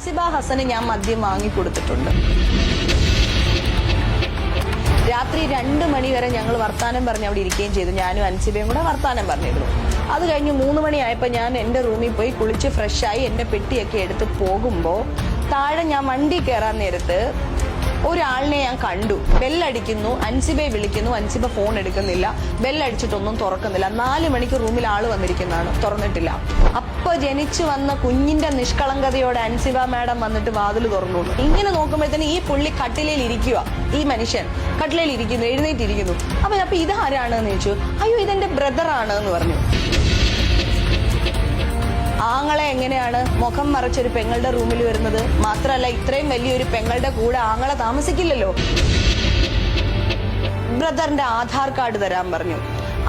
അൻസിബ ഹസന് ഞാൻ മദ്യം വാങ്ങിക്കൊടുത്തിട്ടുണ്ട്. രാത്രി 2 മണി വരെ ഞങ്ങൾ വർത്താനം പറഞ്ഞ് അവിടെ ഇരിക്കുകയും ചെയ്തു. ഞാനും അൻസിബയും കൂടെ വർത്താനം പറഞ്ഞിരുന്നു. അത് കഴിഞ്ഞ് 3 മണിയായപ്പോൾ ഞാൻ എൻ്റെ റൂമിൽ പോയി കുളിച്ച് ഫ്രഷായി എൻ്റെ പെട്ടിയൊക്കെ എടുത്ത് പോകുമ്പോൾ താഴെ ഞാൻ വണ്ടി കയറാൻ നേരത്ത് ഒരാളിനെ ഞാൻ കണ്ടു. ബെല്ലടിക്കുന്നു, അൻസിബയെ വിളിക്കുന്നു, അൻസിബ ഫോൺ എടുക്കുന്നില്ല, ബെല്ലടിച്ചിട്ടൊന്നും തുറക്കുന്നില്ല. 4 മണിക്ക് റൂമിൽ ആള് വന്നിരിക്കുന്നതാണ്, തുറന്നിട്ടില്ല. അപ്പൊ ജനിച്ചു വന്ന കുഞ്ഞിന്റെ നിഷ്കളങ്കതയോടെ അൻസിബ മാഡം വന്നിട്ട് വാതിൽ തുറന്നു. ഇങ്ങനെ നോക്കുമ്പോഴത്തേന് ഈ പുള്ളി കട്ടിലയിൽ ഇരിക്കുക, ഈ മനുഷ്യൻ കട്ടിലയിൽ ഇരിക്കുന്നു, എഴുന്നേറ്റിരിക്കുന്നു. അപ്പൊ ഇതാരാണെന്ന് ചോദിച്ചു. അയ്യോ, ഇതെന്റെ ബ്രദറാണ് എന്ന് പറഞ്ഞു. ആങ്ങളെ എങ്ങനെയാണ് മുഖം മറച്ചൊരു പെങ്ങളുടെ റൂമിൽ വരുന്നത്? മാത്രമല്ല, ഇത്രയും വലിയൊരു പെങ്ങളുടെ കൂടെ ആങ്ങളെ താമസിക്കില്ലല്ലോ. ബ്രദറിന്റെ ആധാർ കാർഡ് തരാൻ പറഞ്ഞു.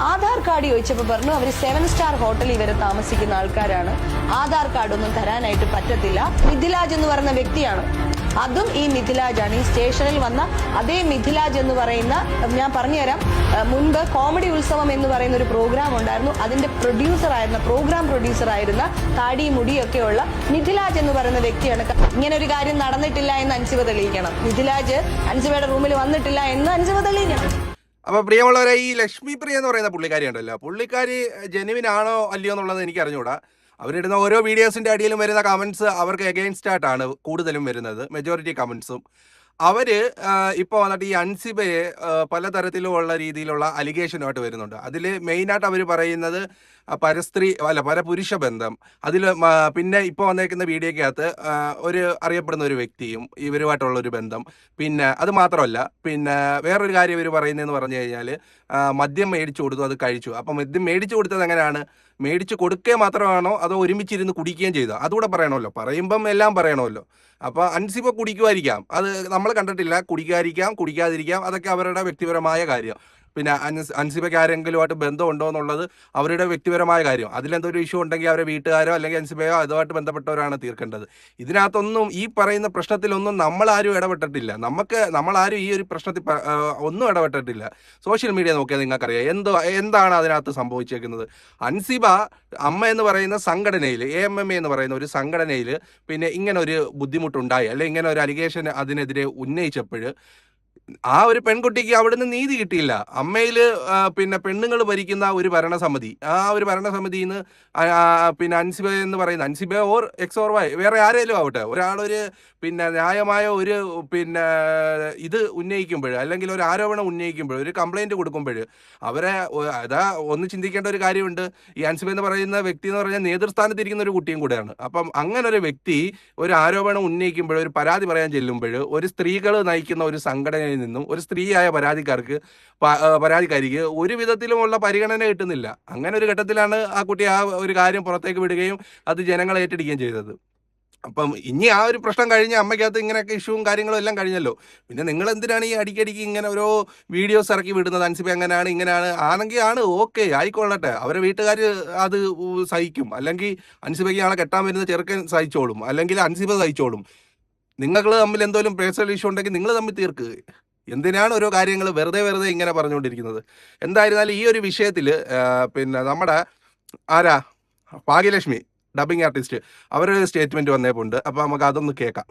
ആധാർ കാർഡ് ചോദിച്ചപ്പോൾ പറഞ്ഞു അവർ 7 സ്റ്റാർ ഹോട്ടലിൽ ഇവരെ താമസിക്കുന്ന ആൾക്കാരാണ്, ആധാർ കാർഡ് ഒന്നും തരാനായിട്ട് പറ്റത്തില്ല. മിഥിലാജ് എന്ന് പറയുന്ന വ്യക്തിയാണ്, അതും ഈ മിഥിലാജാണ്. ഈ സ്റ്റേഷനിൽ വന്ന അതേ മിഥിലാജ് എന്ന് പറയുന്ന, ഞാൻ പറഞ്ഞുതരാം, മുൻപ് കോമഡി ഉത്സവം എന്ന് പറയുന്ന ഒരു പ്രോഗ്രാം ഉണ്ടായിരുന്നു. അതിന്റെ പ്രോഗ്രാം പ്രൊഡ്യൂസർ ആയിരുന്ന താടി മുടിയൊക്കെയുള്ള മിഥിലാജ് എന്ന് പറയുന്ന വ്യക്തിയാണ്. ഇങ്ങനെ ഒരു കാര്യം നടന്നിട്ടില്ല എന്ന് അൻസിബ തെളിയിക്കണം. മിഥിലാജ് അൻസിബയുടെ റൂമിൽ വന്നിട്ടില്ല എന്ന് അൻസിബ തെളിയിക്കണം. അപ്പോൾ പ്രിയമുള്ളവരെ, ഈ ലക്ഷ്മി പ്രിയ എന്ന് പറയുന്ന പുള്ളിക്കാരി ഉണ്ടല്ലോ, പുള്ളിക്കാരി ജെനുവിൻ ആണോ അല്ലയോ എന്നുള്ളത് എനിക്ക് അറിഞ്ഞുകൂടാ. അവരിടുന്ന ഓരോ വീഡിയോസിൻ്റെ അടിയിലും വരുന്ന കമൻസ് അവർക്ക് എഗെയിൻസ്റ്റ് ആയിട്ടാണ് കൂടുതലും വരുന്നത്, മെജോറിറ്റി കമൻസും. അവർ ഇപ്പോൾ വന്നിട്ട് ഈ അൻസിബയെ പലതരത്തിലുള്ള രീതിയിലുള്ള അലിഗേഷനുമായിട്ട് വരുന്നുണ്ട്. അതിൽ മെയിനായിട്ട് അവർ പറയുന്നത് പരപുരുഷ ബന്ധം. അതിൽ പിന്നെ ഇപ്പോൾ വന്നേക്കുന്ന വീഡിയോക്കകത്ത് ഒരു അറിയപ്പെടുന്ന ഒരു വ്യക്തിയും ഇവരുമായിട്ടുള്ളൊരു ബന്ധം. പിന്നെ അത് മാത്രമല്ല, പിന്നെ വേറൊരു കാര്യം ഇവർ പറയുന്നതെന്ന് പറഞ്ഞു കഴിഞ്ഞാൽ മദ്യം മേടിച്ചു കൊടുത്തു, അത് കഴിച്ചു. അപ്പം മദ്യം മേടിച്ചു കൊടുത്തത് എങ്ങനെയാണ്? മേടിച്ച് കൊടുക്കുക മാത്രമാണോ അതോ ഒരുമിച്ചിരുന്ന് കുടിക്കുകയും ചെയ്തോ? അതുകൂടെ പറയണമല്ലോ. പറയുമ്പം എല്ലാം പറയണമല്ലോ. അപ്പോൾ അൻസിബ കുടിക്കുമായിരിക്കാം, അത് നമ്മൾ കണ്ടിട്ടില്ല. കുടിക്കാതിരിക്കാം, അതൊക്കെ അവരുടെ വ്യക്തിപരമായ കാര്യം. പിന്നെ അൻസിബയ്ക്ക് ആരെങ്കിലുമായിട്ട് ബന്ധമുണ്ടോ എന്നുള്ളത് അവരുടെ വ്യക്തിപരമായ കാര്യം. അതിലെന്തൊരു ഇഷ്യൂ ഉണ്ടെങ്കിൽ അവരെ വീട്ടുകാരോ അല്ലെങ്കിൽ അൻസിബയോ അതുമായിട്ട് ബന്ധപ്പെട്ടവരാണ് തീർക്കേണ്ടത്. ഇതിനകത്തൊന്നും ഈ പറയുന്ന പ്രശ്നത്തിലൊന്നും നമ്മളാരും ഇടപെട്ടിട്ടില്ല. നമ്മളാരും ഈ ഒരു പ്രശ്നത്തിൽ ഒന്നും ഇടപെട്ടിട്ടില്ല. സോഷ്യൽ മീഡിയ നോക്കിയാൽ നിങ്ങൾക്കറിയാം എന്താണ് അതിനകത്ത് സംഭവിച്ചേക്കുന്നത്. അൻസിബ അമ്മ എന്ന് പറയുന്ന സംഘടനയിൽ, AMMA എന്ന് പറയുന്ന ഒരു സംഘടനയിൽ പിന്നെ ഇങ്ങനെ ഒരു ബുദ്ധിമുട്ടുണ്ടായി, അല്ലെങ്കിൽ ഇങ്ങനെ ഒരു അലിഗേഷൻ അതിനെതിരെ ഉന്നയിച്ചപ്പോൾ ആ ഒരു പെൺകുട്ടിക്ക് അവിടുന്ന് നീതി കിട്ടിയില്ല. അമ്മയിൽ പിന്നെ പെണ്ണുങ്ങൾ ഭരിക്കുന്ന ഒരു ഭരണസമിതി, ആ ഒരു ഭരണസമിതിയിൽ നിന്ന് പിന്നെ അൻസിബ എന്ന് പറയുന്ന, Ansiba or X or Y വേറെ ആരെങ്കിലും ആവട്ടെ, ഒരാളൊരു പിന്നെ ന്യായമായ ഒരു പിന്നെ ഇത് ഉന്നയിക്കുമ്പോൾ, അല്ലെങ്കിൽ ഒരു ആരോപണം ഉന്നയിക്കുമ്പോൾ, ഒരു കംപ്ലൈൻറ്റ് കൊടുക്കുമ്പോൾ അവരെ ഒന്ന് ചിന്തിക്കേണ്ട ഒരു കാര്യമുണ്ട്. ഈ അൻസിബ എന്ന് പറയുന്ന വ്യക്തി എന്ന് പറഞ്ഞാൽ നേതൃസ്ഥാനത്തിരിക്കുന്ന ഒരു കുട്ടിയും കൂടെയാണ്. അപ്പം അങ്ങനെ ഒരു വ്യക്തി ഒരു ആരോപണം ഉന്നയിക്കുമ്പോൾ, ഒരു പരാതി പറയാൻ ചെല്ലുമ്പോൾ, ഒരു സ്ത്രീകൾ നയിക്കുന്ന ഒരു സംഘടനയിൽ നിന്നും ഒരു സ്ത്രീയായ പരാതിക്കാരിക്ക് ഒരു വിധത്തിലുമുള്ള പരിഗണന കിട്ടുന്നില്ല. അങ്ങനെ ഒരു ഘട്ടത്തിലാണ് ആ കുട്ടി ആ ഒരു കാര്യം പുറത്തേക്ക് വിടുകയും അത് ജനങ്ങൾ ഏറ്റെടുക്കുകയും ചെയ്തത്. അപ്പം ഇനി ആ ഒരു പ്രശ്നം കഴിഞ്ഞ് അമ്മയ്ക്കകത്ത് ഇങ്ങനെയൊക്കെ ഇഷ്യൂവും കാര്യങ്ങളും എല്ലാം കഴിഞ്ഞല്ലോ. പിന്നെ നിങ്ങൾ എന്തിനാണ് ഈ അടിക്കടിക്ക് ഇങ്ങനെ ഓരോ വീഡിയോസ് ഇറക്കി വിടുന്നത്? അൻസിബ അങ്ങനെയാണ് ഇങ്ങനെയാണ് ആണെങ്കിൽ ഓക്കെ ആയിക്കൊള്ളട്ടെ, അവരെ വീട്ടുകാർ അത് സഹിക്കും. അല്ലെങ്കിൽ അൻസിബയ്ക്ക് ആളെ കെട്ടാൻ വരുന്ന ചെറുക്കൻ സഹിച്ചോളും, അല്ലെങ്കിൽ അൻസിബ സഹിച്ചോളും. നിങ്ങൾ തമ്മിൽ എന്തെങ്കിലും പേഴ്സണൽ ഇഷ്യൂ ഉണ്ടെങ്കിൽ നിങ്ങൾ തമ്മിൽ തീർക്കുക. എന്തിനാണ് ഓരോ കാര്യങ്ങൾ വെറുതെ ഇങ്ങനെ പറഞ്ഞുകൊണ്ടിരിക്കുന്നത്? എന്തായിരുന്നാലും ഈ ഒരു വിഷയത്തിൽ പിന്നെ നമ്മുടെ ഭാഗ്യലക്ഷ്മി ഡബിങ് ആർട്ടിസ്റ്റ് അവരൊരു സ്റ്റേറ്റ്മെൻറ്റ് വന്നേപ്പുണ്ട്. അപ്പോൾ നമുക്ക് അതൊന്ന് കേൾക്കാം.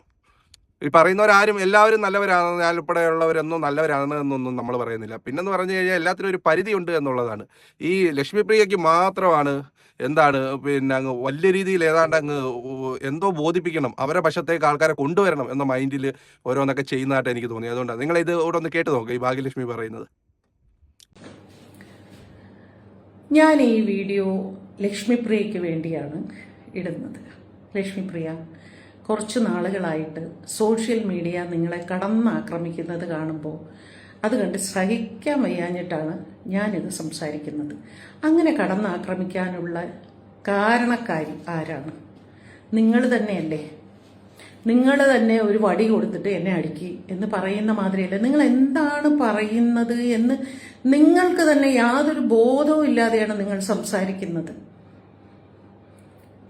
ഈ പറയുന്നവരാരും എല്ലാവരും നല്ലവരാണെന്ന്, ഞാൻ ഉൾപ്പെടെയുള്ളവരൊന്നും നല്ലവരാണെന്നൊന്നും നമ്മൾ പറയുന്നില്ല. പിന്നെന്ന് പറഞ്ഞു കഴിഞ്ഞാൽ എല്ലാത്തിനും ഒരു പരിധിയുണ്ട് എന്നുള്ളതാണ്. ഈ ലക്ഷ്മി പ്രിയയ്ക്ക് മാത്രമാണ് പിന്നെ അങ്ങ് വലിയ രീതിയിൽ അങ്ങ് എന്തോ ബോധിപ്പിക്കണം, അവരെ പക്ഷത്തേക്ക് ആൾക്കാരെ കൊണ്ടുവരണം എന്ന മൈൻഡിൽ ഓരോന്നൊക്കെ ചെയ്യുന്നതായിട്ട് എനിക്ക് തോന്നി. അതുകൊണ്ടാണ് നിങ്ങൾ ഇത് ഇവിടെ ഒന്ന് കേട്ട് നോക്കുക, ഈ ഭാഗ്യലക്ഷ്മി പറയുന്നത്. ഞാൻ ഈ വീഡിയോ ലക്ഷ്മിപ്രിയയ്ക്ക് വേണ്ടിയാണ് ഇടുന്നത്. ലക്ഷ്മിപ്രിയ, കുറച്ച് നാളുകളായിട്ട് സോഷ്യൽ മീഡിയ നിങ്ങളെ കടന്നാക്രമിക്കുന്നത് കാണുമ്പോൾ അത് കണ്ട് സഹിക്കാൻ വയ്യാഞ്ഞിട്ടാണ് ഞാനിത് സംസാരിക്കുന്നത്. അങ്ങനെ കടന്നാക്രമിക്കാനുള്ള കാരണക്കാരി ആരാണ്? നിങ്ങൾ തന്നെയല്ലേ. നിങ്ങൾ തന്നെ ഒരു വടി കൊടുത്തിട്ട് എന്നെ അടിക്കി എന്ന് പറയുന്ന മാതിരിയല്ല. നിങ്ങൾ എന്താണ് പറയുന്നത് എന്ന് നിങ്ങൾക്ക് തന്നെ യാതൊരു ബോധവും ഇല്ലാതെയാണ് നിങ്ങൾ സംസാരിക്കുന്നത്.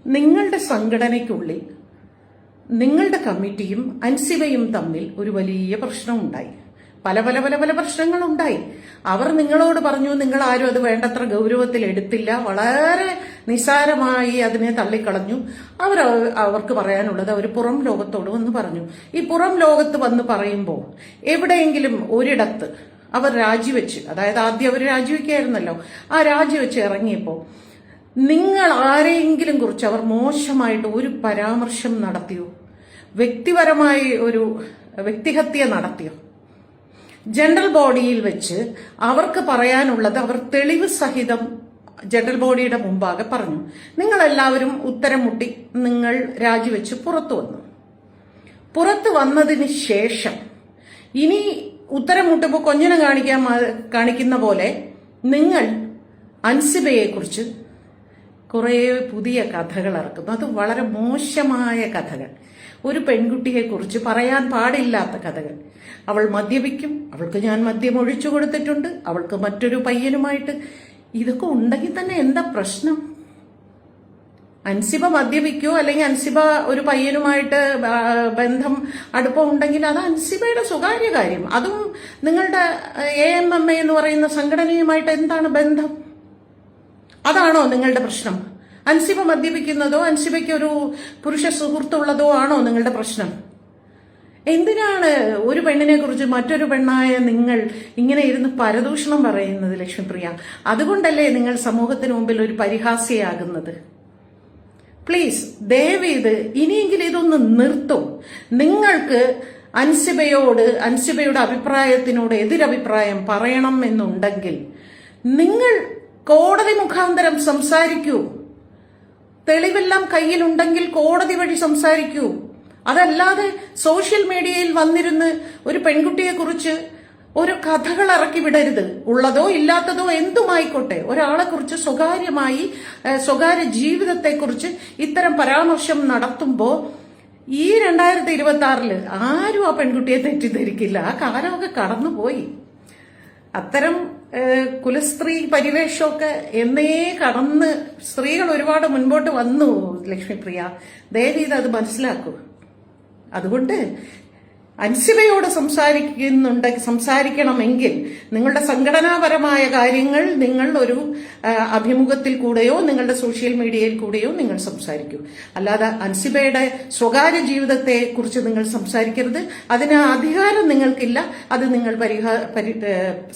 നിങ്ങളുടെ സംഘടനയ്ക്കുള്ളിൽ നിങ്ങളുടെ കമ്മിറ്റിയും അൻസിബയും തമ്മിൽ ഒരു വലിയ പ്രശ്നമുണ്ടായി. പല പല പല പല പ്രശ്നങ്ങളുണ്ടായി. അവർ നിങ്ങളോട് പറഞ്ഞു, നിങ്ങൾ ആരും അത് വേണ്ടത്ര ഗൗരവത്തിൽ എടുത്തില്ല, വളരെ നിസ്സാരമായി അതിനെ തള്ളിക്കളഞ്ഞു. അവർക്ക് പറയാനുള്ളത് അവർ പുറം ലോകത്തോട് വന്ന് പറഞ്ഞു. ഈ പുറം ലോകത്ത് വന്ന് പറയുമ്പോൾ എവിടെയെങ്കിലും ഒരിടത്ത് അവർ രാജിവെച്ച്, അതായത് ആദ്യം അവർ രാജിവെക്കായിരുന്നല്ലോ, ആ രാജിവെച്ച് ഇറങ്ങിയപ്പോൾ നിങ്ങൾ ആരെയെങ്കിലും കുറിച്ച് അവർ മോശമായിട്ട് ഒരു പരാമർശം നടത്തിയോ? വ്യക്തിപരമായി ഒരു വ്യക്തിഹത്യ നടത്തിയോ? ജനറൽ ബോഡിയിൽ വെച്ച് അവർക്ക് പറയാനുള്ളത് അവർ തെളിവ് സഹിതം ജനറൽ ബോഡിയുടെ മുമ്പാകെ പറഞ്ഞു. നിങ്ങളെല്ലാവരും ഉത്തരം മുട്ടി നിങ്ങൾ രാജിവെച്ച് പുറത്തു വന്നു. പുറത്തു വന്നതിന് ശേഷം ഇനി ഉത്തരം മുട്ടുമ്പോൾ കൊഞ്ഞനെ കാണിക്കുന്ന പോലെ നിങ്ങൾ അൻസിബയെക്കുറിച്ച് കുറേ പുതിയ കഥകൾ ഇറക്കുന്നു. അത് വളരെ മോശമായ കഥകൾ, ഒരു പെൺകുട്ടിയെക്കുറിച്ച് പറയാൻ പാടില്ലാത്ത കഥകൾ. അവൾ മദ്യപിക്കും, അവൾക്ക് ഞാൻ മദ്യം ഒഴിച്ചു കൊടുത്തിട്ടുണ്ട്, അവൾക്ക് മറ്റൊരു പയ്യനുമായിട്ട്. ഇതൊക്കെ ഉണ്ടെങ്കിൽ തന്നെ എന്താ പ്രശ്നം? അൻസിബ മദ്യപിക്കോ അല്ലെങ്കിൽ അൻസിബ ഒരു പയ്യനുമായിട്ട് ബന്ധം അടുപ്പം ഉണ്ടെങ്കിൽ അത് അൻസിബയുടെ സ്വകാര്യ കാര്യം. അതും നിങ്ങളുടെ AMMA എന്ന് പറയുന്ന സംഘടനയുമായിട്ട് എന്താണ് ബന്ധം? അതാണോ നിങ്ങളുടെ പ്രശ്നം? അൻസിബ മദ്യപിക്കുന്നതോ അൻസിബയ്ക്ക് ഒരു പുരുഷ സുഹൃത്തുള്ളതോ ആണോ നിങ്ങളുടെ പ്രശ്നം? എന്തിനാണ് ഒരു പെണ്ണിനെ കുറിച്ച് മറ്റൊരു പെണ്ണായ നിങ്ങൾ ഇങ്ങനെ ഇരുന്ന് പരദൂഷണം പറയുന്നത് ലക്ഷ്മിപ്രിയ? അതുകൊണ്ടല്ലേ നിങ്ങൾ സമൂഹത്തിന് മുമ്പിൽ ഒരു പരിഹാസ്യയാകുന്നത്? പ്ലീസ് ദയവേത് ഇനിയെങ്കിലും ഇതൊന്ന് നിർത്തും. നിങ്ങൾക്ക് അൻസിബയുടെ അഭിപ്രായത്തിനോട് എതിരഭിപ്രായം പറയണം എന്നുണ്ടെങ്കിൽ നിങ്ങൾ കോടതി മുഖാന്തരം സംസാരിക്കൂ. തെളിവെല്ലാം കയ്യിലുണ്ടെങ്കിൽ കോടതി വഴി സംസാരിക്കൂ. അതല്ലാതെ സോഷ്യൽ മീഡിയയിൽ വന്നിരുന്ന് ഒരു പെൺകുട്ടിയെ കുറിച്ച് ഒരു കഥകൾ ഇറക്കി വിടരുത്. ഉള്ളതോ ഇല്ലാത്തതോ എന്തുമായിക്കോട്ടെ, ഒരാളെ കുറിച്ച് സ്വകാര്യമായി സ്വകാര്യ ജീവിതത്തെക്കുറിച്ച് ഇത്തരം പരാമർശം നടത്തുമ്പോൾ ഈ 2026 ആരും ആ പെൺകുട്ടിയെ തെറ്റിദ്ധരിക്കില്ല. ആ കാലമൊക്കെ കടന്നുപോയി. അത്തരം കുലസ്ത്രീ പരിവേഷമൊക്കെ എന്നേ കടന്ന് സ്ത്രീകൾ ഒരുപാട് മുൻപോട്ട് വന്നു ലക്ഷ്മിപ്രിയ. ദയവീത് അത് അതുകൊണ്ട് അൻസിബയോട് സംസാരിക്കണമെങ്കിൽ നിങ്ങളുടെ സംഘടനാപരമായ കാര്യങ്ങൾ നിങ്ങൾ ഒരു അഭിമുഖത്തിൽ കൂടെയോ നിങ്ങളുടെ സോഷ്യൽ മീഡിയയിൽ കൂടെയോ നിങ്ങൾ സംസാരിക്കൂ. അല്ലാതെ അൻസിബയുടെ സ്വകാര്യ ജീവിതത്തെ കുറിച്ച് നിങ്ങൾ സംസാരിക്കരുത്. അതിന് അധികാരം നിങ്ങൾക്കില്ല. അത് നിങ്ങൾ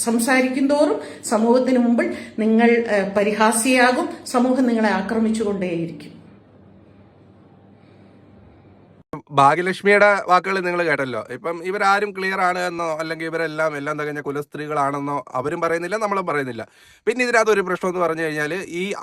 സംസാരിക്കും തോറും സമൂഹത്തിന് മുമ്പിൽ നിങ്ങൾ പരിഹാസ്യയാകും. സമൂഹം നിങ്ങളെ ആക്രമിച്ചുകൊണ്ടേയിരിക്കും. ഭാഗ്യലക്ഷ്മിയുടെ വാക്കുകൾ നിങ്ങൾ കേട്ടല്ലോ. ഇപ്പം ഇവരാരും ക്ലിയർ ആണ് എന്നോ അല്ലെങ്കിൽ ഇവരെല്ലാം തികഞ്ഞ കുലസ്ത്രീകളാണെന്നോ അവരും പറയുന്നില്ല, നമ്മളും പറയുന്നില്ല. പിന്നെ ഇതിനകത്തൊരു പ്രശ്നം എന്ന് പറഞ്ഞു കഴിഞ്ഞാൽ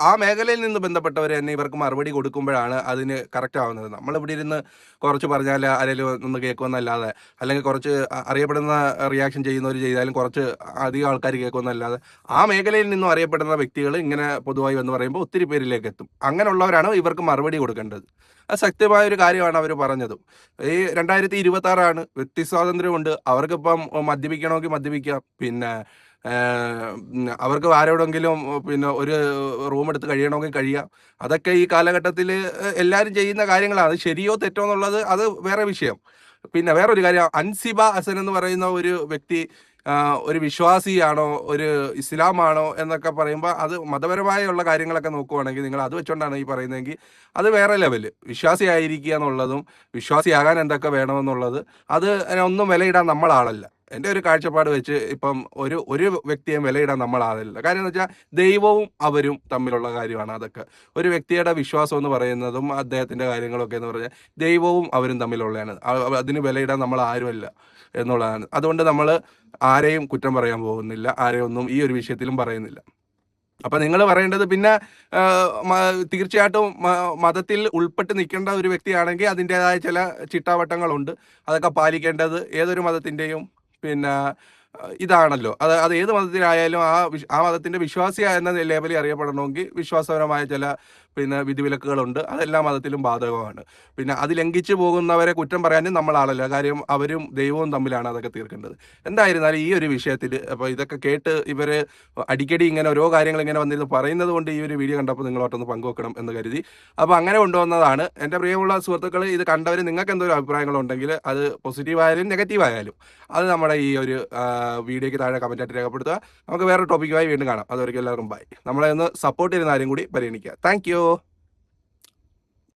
ആ മേഖലയിൽ നിന്ന് ബന്ധപ്പെട്ടവർ തന്നെ ഇവർക്ക് മറുപടി കൊടുക്കുമ്പോഴാണ് അതിന് കറക്റ്റ് ആവുന്നത്. നമ്മളിവിടെ ഇരുന്ന് കുറച്ച് പറഞ്ഞാൽ ആരെങ്കിലും ഒന്ന് കേൾക്കുമെന്നല്ലാതെ, അല്ലെങ്കിൽ കുറച്ച് അറിയപ്പെടുന്ന റിയാക്ഷൻ ചെയ്യുന്നവർ ചെയ്താലും കുറച്ച് അധികം ആൾക്കാർ കേൾക്കുമെന്നല്ലാതെ, ആ മേഖലയിൽ നിന്നും അറിയപ്പെടുന്ന വ്യക്തികൾ ഇങ്ങനെ പൊതുവായി എന്ന് പറയുമ്പോൾ ഒത്തിരി പേരിലേക്ക് എത്തും. അങ്ങനെയുള്ളവരാണ് ഇവർക്ക് മറുപടി കൊടുക്കേണ്ടത്. അത് സത്യമായ ഒരു കാര്യമാണ് അവർ പറഞ്ഞതും. ഈ 2026 വ്യക്തി സ്വാതന്ത്ര്യമുണ്ട്. അവർക്കിപ്പം മദ്യപിക്കണമെങ്കിൽ മദ്യപിക്കാം. പിന്നെ അവർക്ക് ആരോടെങ്കിലും ഒരു റൂം എടുത്ത് കഴിയണമെങ്കിൽ കഴിയാം. അതൊക്കെ ഈ കാലഘട്ടത്തിൽ എല്ലാവരും ചെയ്യുന്ന കാര്യങ്ങളാണ്. അത് ശരിയോ തെറ്റോ എന്നുള്ളത് അത് വേറെ വിഷയം. പിന്നെ വേറൊരു കാര്യം, അൻസിബ ഹസൻ എന്ന് പറയുന്ന ഒരു വ്യക്തി ഒരു വിശ്വാസിയാണോ ഒരു ഇസ്ലാമാണോ എന്നൊക്കെ പറയുമ്പോൾ അത് മതപരമായുള്ള കാര്യങ്ങളൊക്കെ നോക്കുവാണെങ്കിൽ നിങ്ങൾ അത് വെച്ചുകൊണ്ടാണ് ഈ പറയുന്നതെങ്കിൽ അത് വേറെ ലെവല്. വിശ്വാസിയായിരിക്കുക എന്നുള്ളതും വിശ്വാസിയാകാൻ എന്തൊക്കെ വേണമെന്നുള്ളത് അത് ഒന്നും വിലയിടാൻ നമ്മളാളല്ല. എൻ്റെ ഒരു കാഴ്ചപ്പാട് വെച്ച് ഇപ്പം ഒരു വ്യക്തിയെയും വിലയിടാൻ നമ്മളാളില്ല. കാര്യം എന്ന് വെച്ചാൽ ദൈവവും അവരും തമ്മിലുള്ള കാര്യമാണ് അതൊക്കെ. ഒരു വ്യക്തിയുടെ വിശ്വാസം എന്ന് പറയുന്നതും അദ്ദേഹത്തിൻ്റെ കാര്യങ്ങളൊക്കെ എന്ന് പറഞ്ഞാൽ ദൈവവും അവരും തമ്മിലുള്ളതാണ്. അതിന് വിലയിടാൻ നമ്മൾ ആരുമല്ല എന്നുള്ളതാണ്. അതുകൊണ്ട് നമ്മൾ ആരെയും കുറ്റം പറയാൻ പോകുന്നില്ല, ആരെയും ഒന്നും ഈ ഒരു വിഷയത്തിലും പറയുന്നില്ല. അപ്പം നിങ്ങൾ പറയേണ്ടത് പിന്നെ തീർച്ചയായിട്ടും മതത്തിൽ ഉൾപ്പെട്ട് നിൽക്കേണ്ട ഒരു വ്യക്തിയാണെങ്കിൽ അതിൻ്റെതായ ചില ചിട്ടാവട്ടങ്ങളുണ്ട്. അതൊക്കെ പാലിക്കേണ്ടത് ഏതൊരു മതത്തിൻ്റെയും പിന്നെ ഇതാണല്ലോ. അത് ഏത് മതത്തിലായാലും ആ മതത്തിൻ്റെ വിശ്വാസി എന്ന ലേബലിൽ അറിയപ്പെടണമെങ്കിൽ വിശ്വാസപരമായ ചില പിന്നെ വിധിവിലക്കുകളുണ്ട്, അതെല്ലാ മതത്തിലും ബാധകമാണ്. പിന്നെ അത് ലംഘിച്ചു പോകുന്നവരെ കുറ്റം പറയാനും നമ്മളാളല്ല, കാര്യം അവരും ദൈവവും തമ്മിലാണ് അതൊക്കെ തീർക്കേണ്ടത്. എന്തായിരുന്നാലും ഈ ഒരു വിഷയത്തിൽ അപ്പോൾ ഇതൊക്കെ കേട്ട് ഇവർ അടിക്കടി ഇങ്ങനെ ഓരോ കാര്യങ്ങൾ ഇങ്ങനെ വന്നിരുന്ന് പറയുന്നത് കൊണ്ട് ഈ ഒരു വീഡിയോ കണ്ടപ്പോൾ നിങ്ങളോട്ടൊന്ന് പങ്കുവെക്കണം എന്ന് കരുതി. അപ്പോൾ അങ്ങനെ കൊണ്ടുവന്നതാണ്. എൻ്റെ പ്രിയമുള്ള സുഹൃത്തുക്കൾ, ഇത് കണ്ടവർ നിങ്ങൾക്ക് എന്തൊരു അഭിപ്രായങ്ങളുണ്ടെങ്കിൽ അത് പോസിറ്റീവായാലും നെഗറ്റീവായാലും അത് നമ്മുടെ ഈ ഒരു വീഡിയോയ്ക്ക് താഴെ കമൻറ്റായിട്ട് രേഖപ്പെടുത്തുക. നമുക്ക് വേറെ ടോപ്പിക്കുമായി വീണ്ടും കാണാം. അതുവരെയ്ക്കും എല്ലാവർക്കും ബൈ. നമ്മളെ ഒന്ന് സപ്പോർട്ട് ചെയ്യുന്ന ആരും കൂടി പരിഗണിക്കുക. Thank you.